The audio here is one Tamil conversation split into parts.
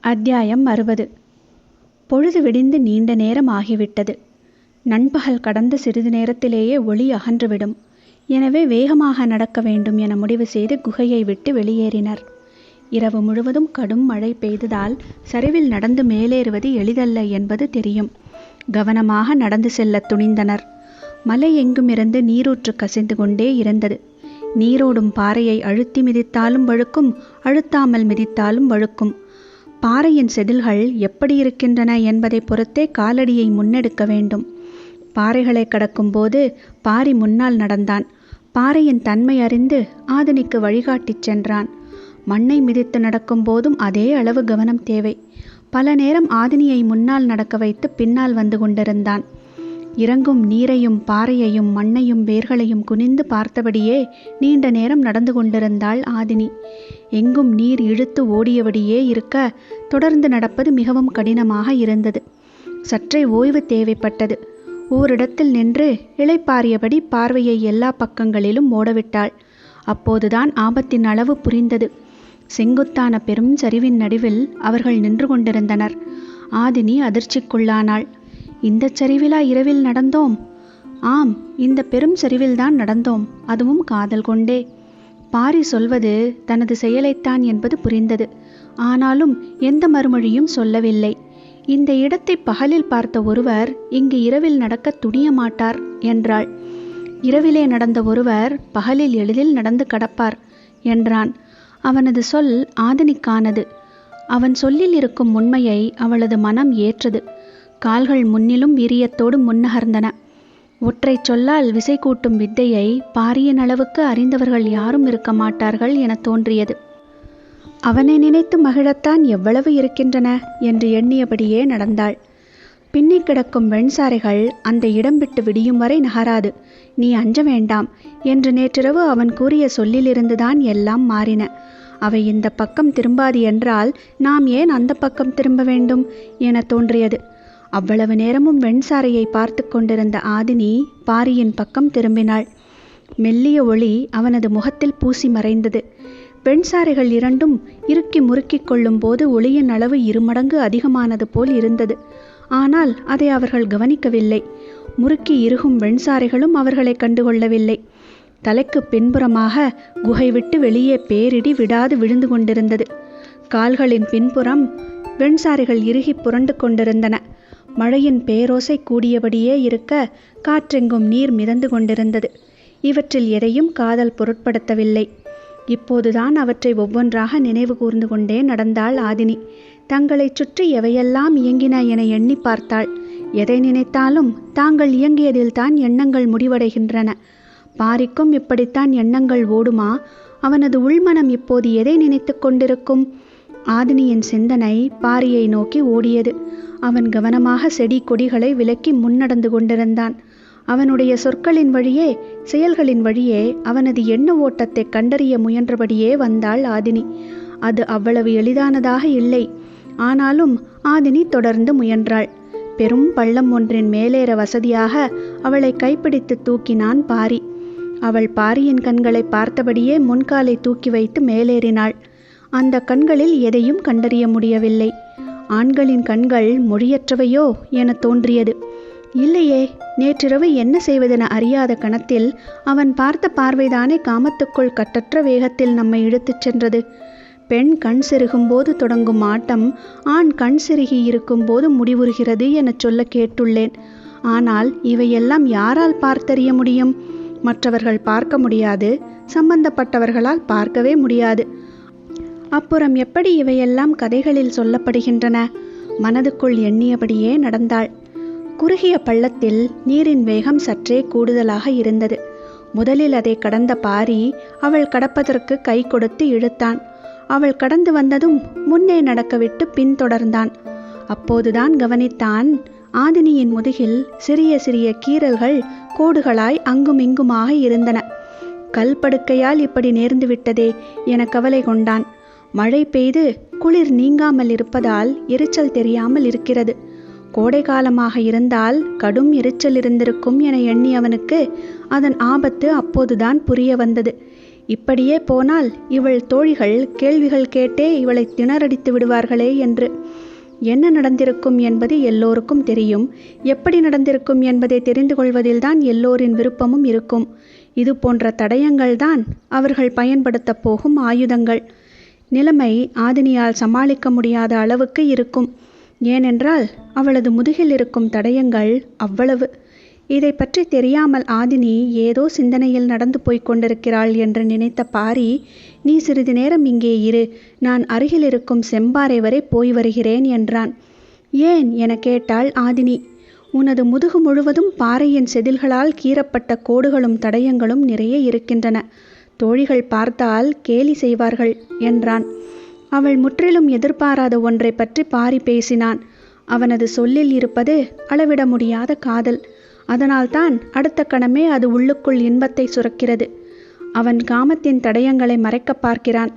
அத்தியாயம் 60. பொழுது விடிந்து நீண்ட நேரம் ஆகிவிட்டது. நண்பகல் கடந்த சிறிது நேரத்திலேயே ஒளி அகன்றுவிடும். எனவே வேகமாக நடக்க வேண்டும் என முடிவு செய்து குகையை விட்டு வெளியேறினர். இரவு முழுவதும் கடும் மழை பெய்ததால் சரிவில் நடந்து மேலேறுவது எளிதல்ல என்பது தெரியும். கவனமாக நடந்து செல்ல துணிந்தனர். மலை எங்குமிருந்து நீரூற்று கசிந்து கொண்டே இருந்தது. நீரோடும் பாறையை அழுத்தி மிதித்தாலும் வழுக்கும், அழுத்தாமல் மிதித்தாலும் வழுக்கும். பாறையின் செதில்கள் எப்படி இருக்கின்றன என்பதை பொறுத்தே காலடியை முன்னெடுக்க வேண்டும். பாறைகளை கடக்கும் போது பாரி முன்னால் நடந்தான். பாறையின் தன்மை அறிந்து ஆதினிக்கு வழிகாட்டிச் சென்றான். மண்ணை மிதித்து நடக்கும் போதும் அதே அளவு கவனம் தேவை. பல நேரம் ஆதினியை முன்னால் நடக்க வைத்து பின்னால் வந்து கொண்டிருந்தான். இறங்கும் நீரையும் பாறையையும் மண்ணையும் வேர்களையும் குனிந்து பார்த்தபடியே நீண்ட நேரம் நடந்து கொண்டிருந்தாள் ஆதினி. எங்கும் நீர் இழுத்து ஓடியபடியே இருக்க தொடர்ந்து நடப்பது மிகவும் கடினமாக இருந்தது. சற்றே ஓய்வு தேவைப்பட்டது. ஓரிடத்தில் நின்று இளைப்பாறியபடி பார்வையை எல்லா பக்கங்களிலும் ஓடவிட்டாள். அப்போதுதான் ஆபத்தின் அளவு புரிந்தது. செங்குத்தான பெரும் சரிவின் நடுவில் அவர்கள் நின்று கொண்டிருந்தனர். ஆதினி அதிர்ச்சிக்குள்ளானாள். இந்த சரிவிலா இரவில் நடந்தோம்? ஆம், இந்த பெரும் சரிவில்தான் நடந்தோம், அதுவும் காதல் கொண்டே. பாரி சொல்வது தனது செயலைத்தான் என்பது புரிந்தது. ஆனாலும் எந்த மறுமொழியும் சொல்லவில்லை. இந்த இடத்தை பகலில் பார்த்த ஒருவர் இங்கு இரவில் நடக்க துணிய மாட்டார் என்றாள். இரவிலே நடந்த ஒருவர் பகலில் எளிதில் நடந்து கடப்பார் என்றான். அவனது சொல் ஆதினிக்கானது. அவன் சொல்லில் இருக்கும் உண்மையை அவளது மனம் ஏற்றது. கால்கள் முன்னிலும் வீரியத்தோடு முன்னகர்ந்தன. ஒற்றை சொல்லால் விசை கூட்டும் வித்தையை பாரியின் அளவுக்கு அறிந்தவர்கள் யாரும் இருக்க மாட்டார்கள் என தோன்றியது. அவனை நினைத்து மகிழத்தான் எவ்வளவு இருக்கின்றன என்று எண்ணியபடியே நடந்தாள். பின்னி கிடக்கும் வெண்சாரைகள் அந்த இடம் விட்டு விடியும் வரை நகராது, நீ அஞ்ச வேண்டாம் என்று நேற்றிரவு அவன் கூறிய சொல்லிலிருந்துதான் எல்லாம் மாறின. அவை இந்த பக்கம் திரும்பாது என்றால் நாம் ஏன் அந்த பக்கம் திரும்ப வேண்டும் என தோன்றியது. அவ்வளவு நேரமும் வெண்சாரையை பார்த்து கொண்டிருந்த ஆதினி பாரியின் பக்கம் திரும்பினாள். மெல்லிய ஒளி அவனது முகத்தில் பூசி மறைந்தது. வெண்சாரைகள் இரண்டும் இறுக்கி முறுக்கிக் கொள்ளும் போது ஒளியின் அளவு 2 மடங்கு அதிகமானது போல் இருந்தது. ஆனால் அதை அவர்கள் கவனிக்கவில்லை. முறுக்கி இறுகும் வெண்சாரைகளும் அவர்களை கண்டுகொள்ளவில்லை. தலைக்கு பின்புறமாக குகை விட்டு வெளியே பேரிடி விடாது விழுந்து கொண்டிருந்தது. கால்களின் பின்புறம் வெண்சாரைகள் இறுகி புரண்டு கொண்டிருந்தன. மழையின் பேரோசை கூடியபடியே இருக்க காற்றெங்கும் நீர் மிதந்து கொண்டிருந்தது. இவற்றில் எதையும் காதல் பொருட்படுத்தவில்லை. இப்போதுதான் அவற்றை ஒவ்வொன்றாக நினைவு கூர்ந்து கொண்டே நடந்தாள் ஆதினி. தங்களை சுற்றி எவையெல்லாம் இயங்கின என எண்ணி பார்த்தாள். எதை நினைத்தாலும் தாங்கள் இயங்கியதில்தான் எண்ணங்கள் முடிவடைகின்றன. பாரிக்கும் இப்படித்தான் எண்ணங்கள் ஓடுமா? அவனது உள்மனம் இப்போது எதை நினைத்து கொண்டிருக்கும்? ஆதினியின் சிந்தனை பாரியை நோக்கி ஓடியது. அவன் கவனமாக செடி கொடிகளை விலக்கி முன்னடந்து கொண்டிருந்தான். அவனுடைய சொற்களின் வழியே செயல்களின் வழியே அவனது எண்ண ஓட்டத்தை கண்டறிய முயன்றபடியே வந்தாள் ஆதினி. அது அவ்வளவு எளிதானதாக இல்லை. ஆனாலும் ஆதினி தொடர்ந்து முயன்றாள். பெரும் பள்ளம் ஒன்றின் மேலேற வசதியாக அவளை கைப்பிடித்து தூக்கினான் பாரி. அவள் பாரியின் கண்களை பார்த்தபடியே முன்காலை தூக்கி வைத்து மேலேறினாள். அந்த கண்களில் எதையும் கண்டறிய முடியவில்லை. ஆண்களின் கண்கள் மொழியற்றவையோ என தோன்றியது. இல்லையே, நேற்றிரவு என்ன செய்வதென அறியாத கணத்தில் அவன் பார்த்த பார்வைதானே காமத்துக்குள் கட்டற்ற வேகத்தில் நம்மை இழுத்துச் சென்றது. பெண் கண் சிறுகும்போது தொடங்கும் ஆட்டம் ஆண் கண் சிறுகி இருக்கும்போது முடிவுறுகிறது என சொல்ல கேட்டுள்ளேன். ஆனால் இவையெல்லாம் யாரால் பார்த்தறிய முடியும்? மற்றவர்கள் பார்க்க முடியாது, சம்பந்தப்பட்டவர்களால் பார்க்கவே முடியாது. அப்புறம் எப்படி இவையெல்லாம் கதைகளில் சொல்லப்படுகின்றன? மனதுக்குள் எண்ணியபடியே நடந்தாள். குறுகிய பள்ளத்தில் நீரின் வேகம் சற்றே கூடுதலாக இருந்தது. முதலில் அதை கடந்த பாரி அவள் கடப்பதற்கு கை கொடுத்து இழுத்தான். அவள் கடந்து வந்ததும் முன்னே நடக்கவிட்டு பின்தொடர்ந்தான். அப்போதுதான் கவனித்தான், ஆதினியின் முதுகில் சிறிய சிறிய கீறல்கள் கோடுகளாய் அங்கும் இங்குமாக இருந்தன. கல்படுக்கையால் இப்படி நேர்ந்து விட்டதே என கவலை கொண்டான். மழை பெய்து குளிர் நீங்காமல் இருப்பதால் எரிச்சல் தெரியாமல் இருக்கிறது. கோடை காலமாக இருந்தால் கடும் எரிச்சல் இருந்திருக்கும் என எண்ணி அவனுக்கு அதன் ஆபத்து அப்போதுதான் புரிய வந்தது. இப்படியே போனால் இவள் தோழிகள் கேள்விகள் கேட்டே இவளை திணறடித்து விடுவார்களே என்று. என்ன நடந்திருக்கும் என்பது எல்லோருக்கும் தெரியும். எப்படி நடந்திருக்கும் என்பதை தெரிந்து கொள்வதில்தான் எல்லோரின் விருப்பமும் இருக்கும். இது போன்ற தடயங்கள்தான் அவர்கள் பயன்படுத்தப் போகும் ஆயுதங்கள். நிலைமை ஆதினியால் சமாளிக்க முடியாத அளவுக்கு இருக்கும். ஏனென்றால் அவளது முதுகில் இருக்கும் தடயங்கள் அவ்வளவு. இதை பற்றி தெரியாமல் ஆதினி ஏதோ சிந்தனையில் நடந்து போய்க் கொண்டிருக்கிறாள் என்று நினைத்த பாரி, நீ சிறிது நேரம் இங்கே இரு, நான் அருகில் இருக்கும் செம்பாறை வரை போய் வருகிறேன் என்றான். ஏன் என கேட்டாள் ஆதினி. உனது முதுகு முழுவதும் பாறையின் செதில்களால் கீறப்பட்ட கோடுகளும் தடயங்களும் நிறைய இருக்கின்றன. தோழிகள் பார்த்தால் கேலி செய்வார்கள் என்றான். அவள் முற்றிலும் எதிர்பாராத ஒன்றை பற்றி பாரி பேசினான். அவனது சொல்லில் இருப்பது அளவிட முடியாத காதல். அதனால்தான் அடுத்த கணமே அது உள்ளுக்குள் இன்பத்தை சுரக்கிறது. அவன் காமத்தின் தடயங்களை மறைக்க பார்க்கிறான்.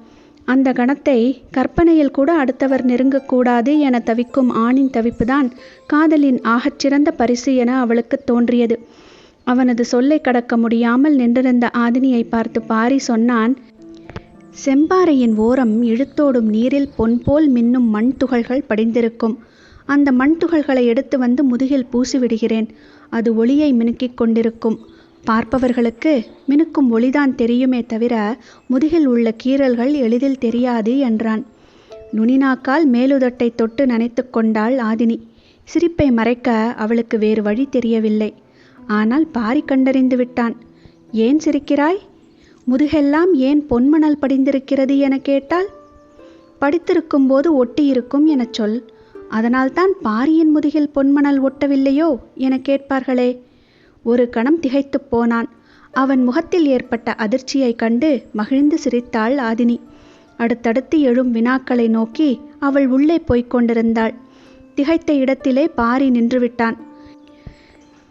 அந்த கணத்தை கற்பனையில் கூட அடுத்தவர் நெருங்கக்கூடாது என தவிக்கும் ஆணின் தவிப்புதான் காதலின் ஆகச்சிறந்த பரிசு என அவளுக்கு தோன்றியது. அவனது சொல்லை கடக்க முடியாமல் நின்றிருந்த ஆதினியை பார்த்து பாரி சொன்னான், செம்பாறையின் ஓரம் இழுத்தோடும் நீரில் பொன் போல் மின்னும் மண் துகள்கள் படிந்திருக்கும். அந்த மண் துகள்களை எடுத்து வந்து முதுகில் பூசிவிடுகிறேன். அது ஒளியை மினுக்கிக் கொண்டிருக்கும். பார்ப்பவர்களுக்கு மினுக்கும் ஒளிதான் தெரியுமே தவிர முதுகில் உள்ள கீறல்கள் எளிதில் தெரியாது என்றான். நுனிநாக்கால் மேலுதட்டை தொட்டு நனைத்து கொண்டாள் ஆதினி. சிரிப்பை மறைக்க அவளுக்கு வேறு வழி தெரியவில்லை. ஆனால் பாரி கண்டறிந்து விட்டான். ஏன் சிரிக்கிறாய்? முதுகெல்லாம் ஏன் பொன்மணல் படிந்திருக்கிறது என கேட்டால், படித்திருக்கும் போது ஒட்டியிருக்கும் எனச் சொல். அதனால்தான் பாரியின் முதுகில் பொன்மணல் ஒட்டவில்லையோ என கேட்பார்களே. ஒரு கணம் திகைத்து போனான். அவன் முகத்தில் ஏற்பட்ட அதிர்ச்சியை கண்டு மகிழ்ந்து சிரித்தாள் ஆதினி. அடுத்தடுத்து எழும் வினாக்களை நோக்கி அவள் உள்ளே போய்க் கொண்டிருந்தாள். திகைத்த இடத்திலே பாரி நின்றுவிட்டான்.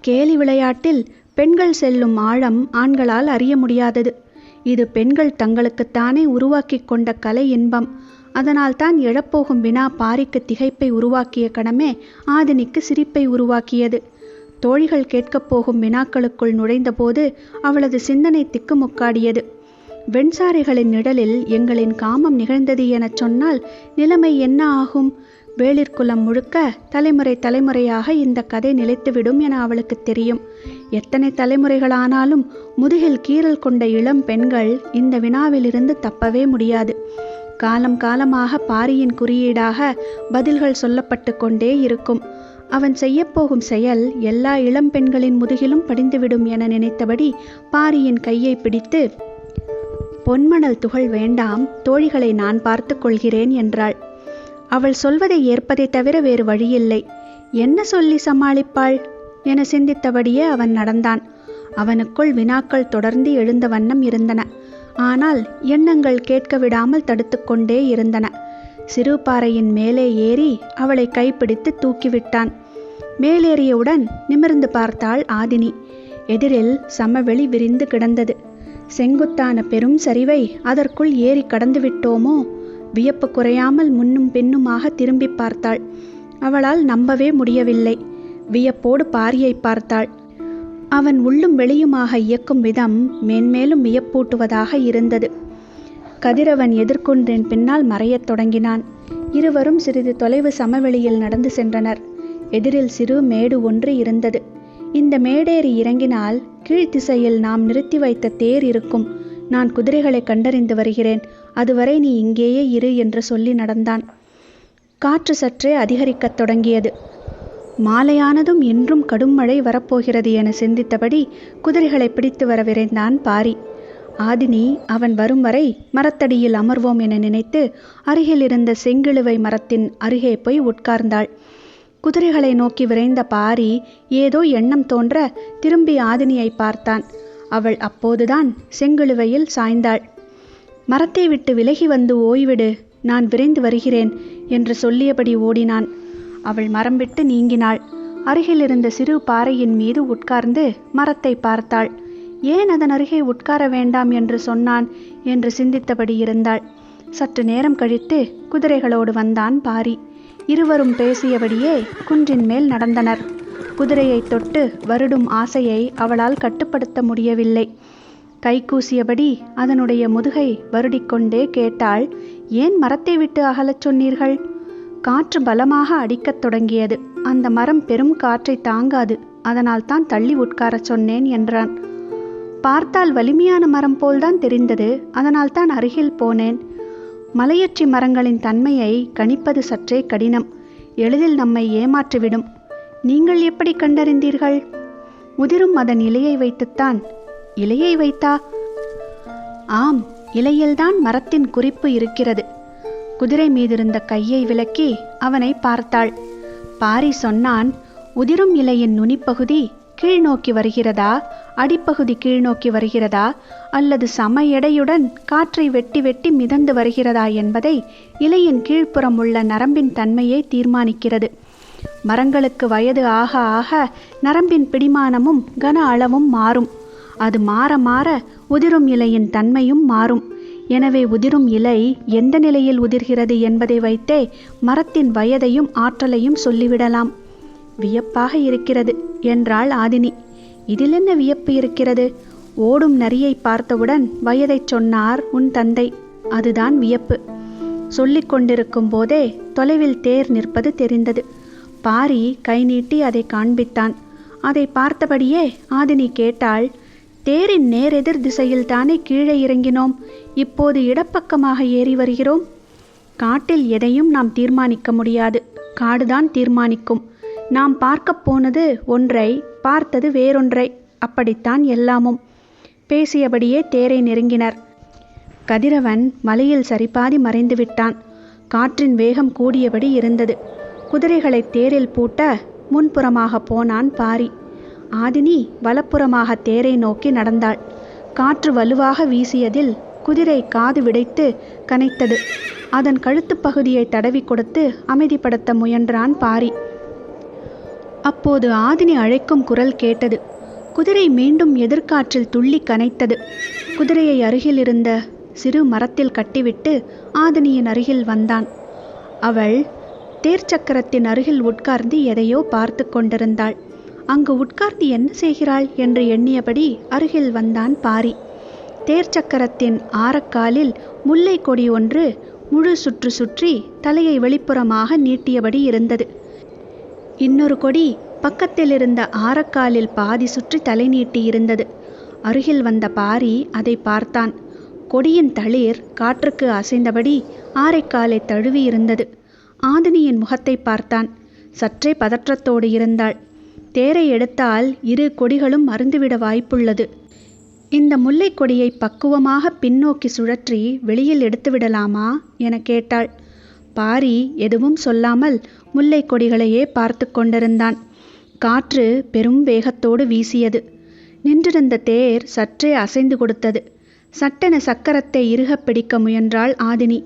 கேலி விளையாட்டில் பெண்கள் செல்லும் ஆழம் ஆண்களால் அறிய முடியாதது. இது பெண்கள் தங்களுக்குத்தானே உருவாக்கி கொண்ட கலை இன்பம். அதனால்தான் எழப்போகும் வினா பாரிக்கு திகைப்பை உருவாக்கிய கணமே ஆதினிக்கு சிரிப்பை உருவாக்கியது. தோழிகள் கேட்கப் போகும் வினாக்களுக்குள் நுழைந்தபோது அவளது சிந்தனை திக்குமுக்காடியது. வெண்சாரிகளின் நிழலில் எங்களின் காமம் நிகழ்ந்தது எனச் சொன்னால் நிலைமை என்ன ஆகும்? வேளிர்குலம் முழுக்க தலைமுறை தலைமுறையாக இந்த கதை நிலைத்துவிடும் என அவளுக்கு தெரியும். எத்தனை தலைமுறைகளானாலும் முதுகில் கீறல் கொண்ட இளம் பெண்கள் இந்த வினாவிலிருந்து தப்பவே முடியாது. காலம் காலமாக பாரியின் குறியீடாக பதில்கள் சொல்லப்பட்டு கொண்டே இருக்கும். அவன் செய்யப்போகும் செயல் எல்லா இளம் பெண்களின் முதுகிலும் படிந்துவிடும் என நினைத்தபடி பாரியின் கையை பிடித்து, பொன்மணல் துகள் வேண்டாம், தோழிகளை நான் பார்த்து கொள்கிறேன் என்றாள். அவள் சொல்வதை ஏற்பதை தவிர வேறு வழியில்லை. என்ன சொல்லி சமாளிப்பாள் என சிந்தித்தபடியே அவன் நடந்தான். அவனுக்குள் வினாக்கள் தொடர்ந்து எழுந்த வண்ணம் இருந்தன. ஆனால் எண்ணங்கள் கேட்க விடாமல் தடுத்து கொண்டே இருந்தன. சிறு பாறையின் மேலே ஏறி அவளை கைப்பிடித்து தூக்கிவிட்டான். மேலேறியவுடன் நிமிர்ந்து பார்த்தாள் ஆதினி. எதிரில் சமவெளி விரிந்து கிடந்தது. செங்குத்தான பெரும் சரிவை அதற்குள் ஏறி கடந்து விட்டோமோ? வியப்பு குறையாமல் முன்னும் பின்னுமாக திரும்பி பார்த்தாள். அவளால் நம்பவே முடியவில்லை. வியப்போடு பாரியை பார்த்தாள். அவன் உள்ளும் வெளியுமாக இயக்கும் விதம் மேன்மேலும் வியப்பூட்டுவதாக இருந்தது. கதிரவன் எதிர்கொன்றின் பின்னால் மறையத் தொடங்கினான். இருவரும் சிறிது தொலைவு சமவெளியில் நடந்து சென்றனர். எதிரில் சிறு மேடு ஒன்று இருந்தது. இந்த மேடேறி இறங்கினால் கீழ்த்திசையில் நாம் நிறுத்தி வைத்த தேர் இருக்கும். நான் குதிரைகளை கண்டறிந்து வருகிறேன். அதுவரை நீ இங்கேயே இரு என்று சொல்லி நடந்தான். காற்று சற்றே அதிகரிக்கத் தொடங்கியது. மாலையானதும் இன்றும் கடும் மழை வரப்போகிறது என சிந்தித்தபடி குதிரைகளை பிடித்து வர விரைந்தான் பாரி. ஆதினி அவன் வரும் வரை மரத்தடியில் அமர்வோம் என நினைத்து அருகில் இருந்த செங்கிழுவை மரத்தின் அருகே போய் உட்கார்ந்தாள். குதிரைகளை நோக்கி விரைந்த பாரி ஏதோ எண்ணம் தோன்ற திரும்பி ஆதினியை பார்த்தான். அவள் அப்போதுதான் செங்கிழுவையில் சாய்ந்தாள். மரத்தை விட்டு விலகி வந்து ஓய்விடு, நான் விரைந்து வருகிறேன் என்று சொல்லியபடி ஓடினான். அவள் மரம் விட்டு நீங்கினாள். அருகில் இருந்த சிறு பாறையின் மீது உட்கார்ந்து மரத்தை பார்த்தாள். ஏன் அதன் அருகே உட்கார வேண்டாம் என்று சொன்னான் என்று சிந்தித்தபடி இருந்தாள். சற்று நேரம் கழித்து குதிரைகளோடு வந்தான் பாரி. இருவரும் பேசியபடியே குன்றின் மேல் நடந்தனர். குதிரையை தொட்டு வருடும் ஆசையை அவளால் கட்டுப்படுத்த முடியவில்லை. கைகூசியபடி அதனுடைய முதுகை வருடிக்கொண்டே கேட்டாள், ஏன் மரத்தை விட்டு அகலச் சொன்னீர்கள்? காற்று பலமாக அடிக்கத் தொடங்கியது. அந்த மரம் பெரும் காற்றை தாங்காது, அதனால் தான் தள்ளி உட்காரச் சொன்னேன் என்றான். பார்த்தால் வலிமையான மரம் போல்தான் தெரிந்தது, அதனால் தான் அருகில் போனேன். மலையொற்றி மரங்களின் தன்மையை கணிப்பது சற்றே கடினம், எளிதில் நம்மை ஏமாற்றிவிடும். நீங்கள் எப்படி கண்டறிந்தீர்கள்? உதிரும் அதன் இலையை வைத்துத்தான். இலையை வைத்தா? ஆம், இலையில்தான் மரத்தின் குறிப்பு இருக்கிறது. குதிரை மீதிருந்த கையை விலக்கி அவனை பார்த்தாள். பாரி சொன்னான், உதிரும் இலையின் நுனிப்பகுதி கீழ்நோக்கி வருகிறதா, அடிப்பகுதி கீழ்நோக்கி வருகிறதா, அல்லது சம எடையுடன் காற்றை வெட்டி வெட்டி மிதந்து வருகிறதா என்பதை இலையின் கீழ்ப்புறம் உள்ள நரம்பின் தன்மையை தீர்மானிக்கிறது. மரங்களுக்கு வயது ஆக ஆக நரம்பின் பிடிமானமும் கன அளவும் மாறும். அது மாற மாற உதிரும் இலையின் தன்மையும் மாறும். எனவே உதிரும் இலை எந்த நிலையில் உதிர்கிறது என்பதை வைத்தே மரத்தின் வயதையும் ஆற்றலையும் சொல்லிவிடலாம். வியப்பாக இருக்கிறது என்றாள் ஆதினி. இதில் என்ன வியப்பு இருக்கிறது? ஓடும் நரியை பார்த்தவுடன் வயதை சொன்னார் உன் தந்தை, அதுதான் வியப்பு. சொல்லிக் கொண்டிருக்கும் போதே தொலைவில் தேர் நிற்பது தெரிந்தது. பாரி கை நீட்டி அதை காண்பித்தான். அதை பார்த்தபடியே ஆதினி கேட்டாள், தேரின் நேரெதிர் திசையில் தானே கீழே இறங்கினோம், இப்போது இடப்பக்கமாக ஏறி வருகிறோம். காட்டில் எதையும் நாம் தீர்மானிக்க முடியாது, காடுதான் தீர்மானிக்கும். நாம் பார்க்க போனது ஒன்றை, பார்த்தது வேறொன்றை, அப்படித்தான் எல்லாமும். பேசியபடியே தேரை நெருங்கினர். கதிரவன் மலையில் சரிபாதி மறைந்து விட்டான். காற்றின் வேகம் கூடியபடி இருந்தது. குதிரைகளை தேரில் பூட்ட முன்புறமாக போனான் பாரி. ஆதினி வலப்புறமாக தேரை நோக்கி நடந்தாள். காற்று வலுவாக வீசியதில் குதிரை காது விடைத்து கனைத்தது. அதன் கழுத்து பகுதியை தடவி கொடுத்து அமைதிப்படுத்த முயன்றான் பாரி. அப்போது ஆதினி அழைக்கும் குரல் கேட்டது. குதிரை மீண்டும் எதிர்காற்றில் துள்ளி கனைத்தது. குதிரையை அருகில் இருந்த சிறு மரத்தில் கட்டிவிட்டு ஆதினியின் அருகில் வந்தான். அவள் தேர் சக்கரத்தின் அருகில் உட்கார்ந்து எதையோ பார்த்து கொண்டிருந்தாள். அங்கு உட்கார்ந்து என்ன செய்கிறாள் என்று எண்ணியபடி அருகில் வந்தான் பாரி. தேர் சக்கரத்தின் ஆரக்காலில் முல்லை கொடி ஒன்று முழு சுற்று சுற்றி தலையை வெளிப்புறமாக நீட்டியபடி இருந்தது. இன்னொரு கொடி பக்கத்தில் இருந்த ஆரக்காலில் பாதி சுற்றி தலை நீட்டி இருந்தது. அருகில் வந்த பாரி அதை பார்த்தான். கொடியின் தளிர் காற்றுக்கு அசைந்தபடி ஆரைக்காலை தழுவி இருந்தது. ஆதினியின் முகத்தை பார்த்தான். சற்றே பதற்றத்தோடு இருந்தாள். தேரை எடுத்தால் இரு கொடிகளும் அருந்துவிட வாய்ப்புள்ளது. இந்த முல்லை கொடியை பக்குவமாக பின்னோக்கி சுழற்றி வெளியில் எடுத்துவிடலாமா என கேட்டாள். பாரி எதுவும் சொல்லாமல் முல்லை கொடிகளையே பார்த்து கொண்டிருந்தான். காற்று பெரும் வேகத்தோடு வீசியது. நின்றிருந்த தேர் சற்றே அசைந்து கொடுத்தது. சட்டென சக்கரத்தை இறுகப் பிடிக்க முயன்றாள் ஆதினி.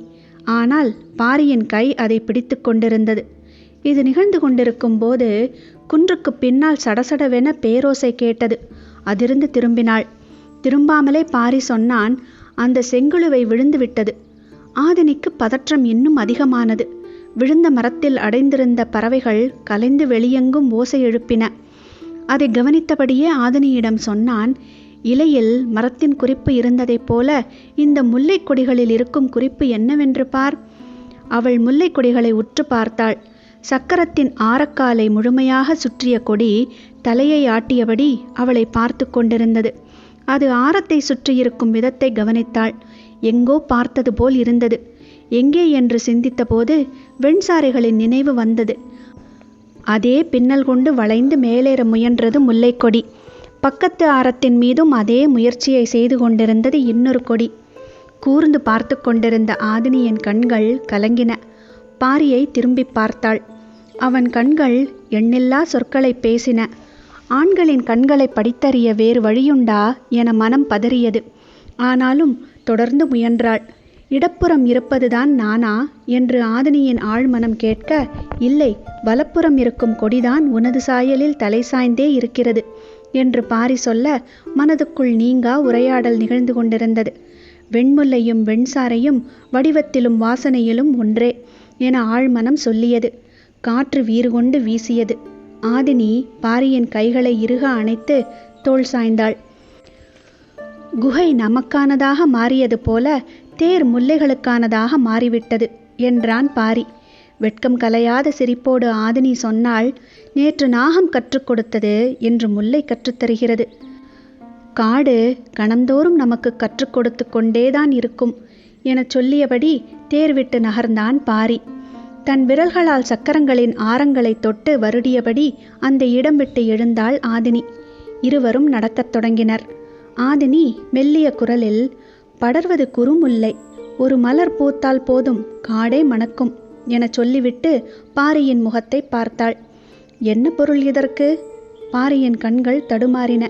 ஆனால் பாரியின் கை அதை பிடித்து கொண்டிருந்தது. இது நிகழ்ந்து கொண்டிருக்கும் போது குன்றுக்கு பின்னால் சடசடவென பேரோசை கேட்டது. அதிர்ந்து திரும்பினாள். திரும்பாமலே பாரி சொன்னான், அந்த செங்குழுவை விழுந்து விட்டது. ஆதினிக்கு பதற்றம் இன்னும் அதிகமானது. விழுந்த மரத்தில் அடைந்திருந்த பறவைகள் கலைந்து வெளியெங்கும் ஓசை எழுப்பின. அதை கவனித்தபடியே ஆதினியிடம் சொன்னான், இலையில் மரத்தின் குறிப்பு இருந்ததைப் போல இந்த முல்லை கொடிகளில் இருக்கும் குறிப்பு என்னவென்று பார். அவள் முல்லை கொடிகளை உற்று பார்த்தாள். சக்கரத்தின் ஆரக்காலை முழுமையாக சுற்றிய கொடி தலையை ஆட்டியபடி அவளை பார்த்து கொண்டிருந்தது. அது ஆரத்தை சுற்றியிருக்கும் விதத்தை கவனித்தாள். எங்கோ பார்த்தது போல் இருந்தது. எங்கே என்று சிந்தித்த போது வெண்சாரைகளின் நினைவு வந்தது. அதே பின்னல் கொண்டு வளைந்து மேலேற முயன்றது முல்லைக்கொடி. பக்கத்து ஆரத்தின் மீதும் அதே முயற்சியை செய்து கொண்டிருந்தது இன்னொரு கொடி. கூர்ந்து பார்த்து கொண்டிருந்த ஆதினியின் கண்கள் கலங்கின. பாரியை திரும்பி பார்த்தாள். அவன் கண்கள் எண்ணில்லா சொற்களை பேசின. ஆண்களின் கண்களை படித்தறிய வேறு வழியுண்டா என மனம் பதறியது. ஆனாலும் தொடர்ந்து முயன்றாள். இடப்புறம் இருப்பதுதான் நானா என்று ஆதினியின் ஆழ்மனம் கேட்க, இல்லை, வலப்புறம் இருக்கும் கொடிதான் உனது சாயலில் தலை சாய்ந்தே இருக்கிறது என்று பாரி சொல்ல, மனதுக்குள் நீங்கா உரையாடல் நிகழ்ந்து கொண்டிருந்தது. வெண்முல்லையும் வெண்சாரையும் வடிவத்திலும் வாசனையிலும் ஒன்றே என ஆழ்மனம் சொல்லியது. காற்று வீறு கொண்டு வீசியது. ஆதினி பாரியின் கைகளை இறுக அணைத்து தோள் சாய்ந்தாள். குகை நமக்கானதாக மாறியது போல தேர் முல்லைகளுக்கானதாக மாறிவிட்டது என்றான் பாரி. வெட்கம் கலையாத சிரிப்போடு ஆதினி சொன்னாள், நேற்று நாகம் கற்றுக் கொடுத்தது என்று முல்லை கற்றுத்தருகிறது. காடு கணந்தோறும் நமக்கு கற்றுக் கொடுத்து கொண்டேதான் இருக்கும் என சொல்லியபடி தேர் விட்டு நகர்ந்தான் பாரி. தன் விரல்களால் சக்கரங்களின் ஆரங்களை தொட்டு வருடியபடி அந்த இடம் விட்டு எழுந்தாள் ஆதினி. இருவரும் நடக்கத் தொடங்கினர். ஆதினி மெல்லிய குரலில், படர்வது குறுமுல்லை, ஒரு மலர் பூத்தால் போதும், காடே மணக்கும் என சொல்லிவிட்டு பாரியின் முகத்தை பார்த்தாள். என்ன பொருள் இதற்கு? பாரியின் கண்கள் தடுமாறின.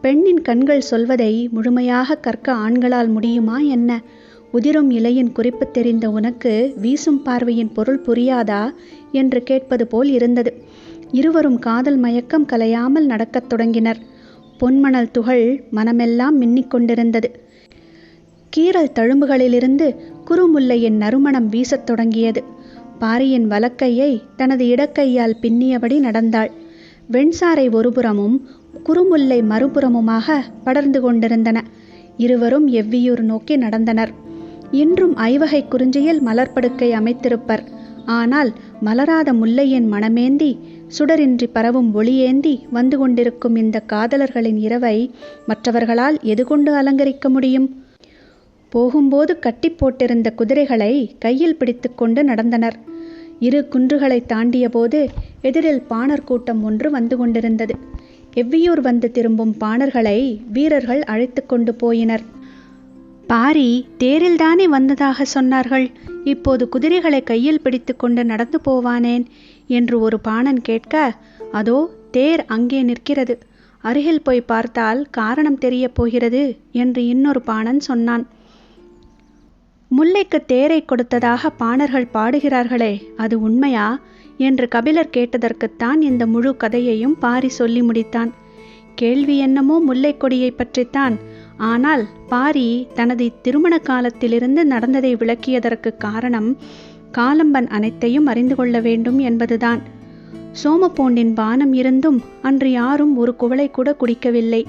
பெண்ணின் கண்கள் சொல்வதை முழுமையாக கற்க ஆண்களால் முடியுமா என்ன? உதிரும் இலையின் குறிப்பு தெரிந்த உனக்கு வீசும் பார்வையின் பொருள் புரியாதா என்று கேட்பது போல் இருந்தது. இருவரும் காதல் மயக்கம் கலையாமல் நடக்கத் தொடங்கினர். பொன்மணல் துகள் மனமெல்லாம் மின்னிக் கொண்டிருந்தது. கீறல் தழும்புகளிலிருந்து குறுமுல்லையின் நறுமணம் வீசத் தொடங்கியது. பாரியின் வலக்கையை தனது இடக்கையால் பின்னியபடி நடந்தாள். வெண்சாரை ஒருபுறமும் குறுமுல்லை மறுபுறமுமாக படர்ந்து கொண்டிருந்தன. இருவரும் எவ்வியூர் நோக்கி நடந்தனர். இன்றும் ஐவகை குறிஞ்சியில் மலர்படுக்கை அமைத்திருப்பர். ஆனால் மலராத முல்லையின் மணமேந்தி சுடரின்றி பரவும் ஒளியேந்தி வந்து கொண்டிருக்கும் இந்த காதலர்களின் இரவை மற்றவர்களால் எது கொண்டு அலங்கரிக்க முடியும்? போகும்போது கட்டி போட்டிருந்த குதிரைகளை கையில் பிடித்து கொண்டு நடந்தனர். இரு குன்றுகளை தாண்டிய போது எதிரில் பாணர் கூட்டம் ஒன்று வந்து கொண்டிருந்தது. எவ்வியூர் வந்து திரும்பும் பாணர்களை வீரர்கள் அழைத்து கொண்டு போயினர். பாரி தேரில்தானே வந்ததாக சொன்னார்கள், இப்போது குதிரைகளை கையில் பிடித்து கொண்டு நடந்து போவானேன் என்று ஒரு பாணன் கேட்க, அதோ தேர் அங்கே நிற்கிறது, அருகில் போய் பார்த்தால் காரணம் தெரிய போகிறது என்று இன்னொரு பாணன் சொன்னான். முல்லைக்கு தேரை கொடுத்ததாக பாணர்கள் பாடுகிறார்களே, அது உண்மையா என்று கபிலர் கேட்டதற்குத்தான் இந்த முழு கதையையும் பாரி சொல்லி முடித்தான். கேள்வி என்னமோ முல்லை கொடியை பற்றித்தான். ஆனால் பாரி தனது திருமண காலத்திலிருந்து நடந்ததை விளக்கியதற்கு காரணம் காலம்பன் அனைத்தையும் அறிந்து கொள்ள வேண்டும் என்பதுதான். சோமப்பூண்டின் பானம் இருந்தும் அன்று யாரும் ஒரு குவளை கூட குடிக்கவில்லை.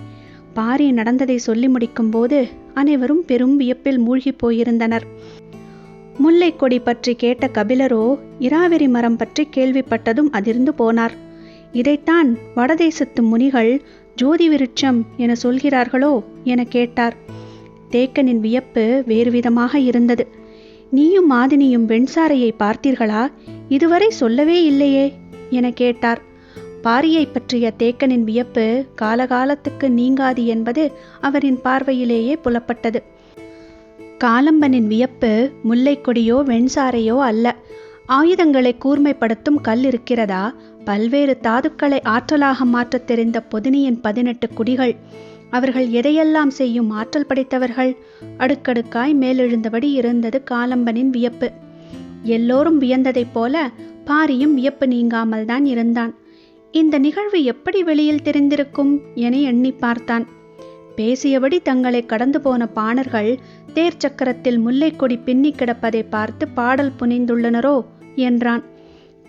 பாரி நடந்ததை சொல்லி முடிக்கும் போது அனைவரும் பெரும் வியப்பில் மூழ்கி போயிருந்தனர். முல்லை கொடி பற்றி கேட்ட கபிலரோ இராவெரி மரம் பற்றி கேள்விப்பட்டதும் அதிர்ந்து போனார். இதைத்தான் வடதேசத்து முனிகள் ஜோதி விருட்சம் என சொல்கிறார்களோ என கேட்டார். தேக்கனின் வியப்பு வேறுவிதமாக இருந்தது. நீயும் மாதினியும் வெண்சாரையை பார்த்தீர்களா? இதுவரை சொல்லவே இல்லையே என கேட்டார். பாரியை பற்றிய தேக்கனின் வியப்பு காலகாலத்துக்கு நீங்காது என்பது அவரின் பார்வையிலேயே புலப்பட்டது. காலம்பனின் வியப்பு முல்லை கொடியோ வெண்சாரையோ அல்ல. ஆயுதங்களை கூர்மைப்படுத்தும் கல் இருக்கிறதா, பல்வேறு தாதுக்களை ஆற்றலாக மாற்றத் தெரிந்த பொதினியின் 18 குடிகள், அவர்கள் எதையெல்லாம் செய்யும் ஆற்றல் படைத்தவர்கள், அடுக்கடுக்காய் மேலெழுந்தபடி இருந்தது காலம்பனின் வியப்பு. எல்லோரும் வியந்ததைப் போல பாரியும் வியப்பு நீங்காமல் தான் இருந்தான். இந்த நிகழ்வு எப்படி வெளியில் தெரிந்திருக்கும் என எண்ணி பார்த்தான். பேசியபடி தங்களை கடந்து போன பாணர்கள் தேர் சக்கரத்தில் முல்லை கொடி பின்னி கிடப்பதை பார்த்து பாடல் புனைந்துள்ளனரோ என்றான்.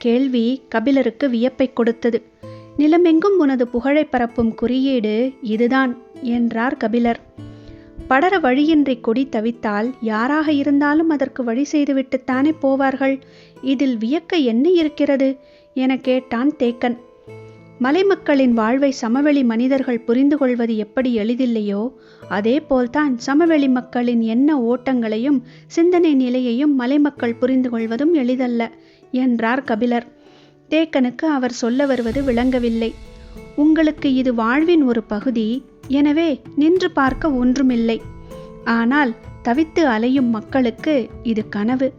கேள்வி கபிலருக்கு வியப்பை கொடுத்தது. நிலமெங்கும் உனது புகழை பரப்பும் குறியீடு இதுதான் என்றார் கபிலர். படர வழியின்றி கொடி தவித்தால் யாராக இருந்தாலும் அதற்கு வழி செய்துவிட்டுத்தானே போவார்கள். இதில் வியக்க என்ன இருக்கிறது என கேட்டான் தேக்கன். மலைமக்களின் வாழ்வை சமவெளி மனிதர்கள் புரிந்து கொள்வது எப்படி எளிதில்லையோ அதே போல்தான் சமவெளி மக்களின் எண்ண ஓட்டங்களையும் சிந்தனை நிலையையும் மலைமக்கள் புரிந்து கொள்வதும் எளிதல்ல என்றார் கபிலர். தேக்கனுக்கு அவர் சொல்ல வருவது விளங்கவில்லை. உங்களுக்கு இது வாழ்வின் ஒரு பகுதி, எனவே நின்று பார்க்க ஒன்றுமில்லை. ஆனால் தவித்து அலையும் மக்களுக்கு இது கனவு,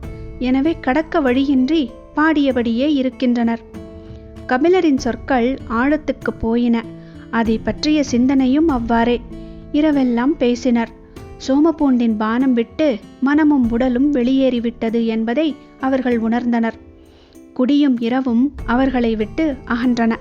எனவே கடக்க வழியின்றி பாடியபடியே இருக்கின்றனர். கபிலரின் சொற்கள் ஆழத்துக்கு போயின. அதை பற்றிய சிந்தனையும் அவ்வாறே. இரவெல்லாம் பேசினர். சோமப்பூண்டின் பானம் விட்டு மனமும் உடலும் வெளியேறிவிட்டது என்பதை அவர்கள் உணர்ந்தனர். குடியும் இரவும் அவர்களை விட்டு அகன்றன.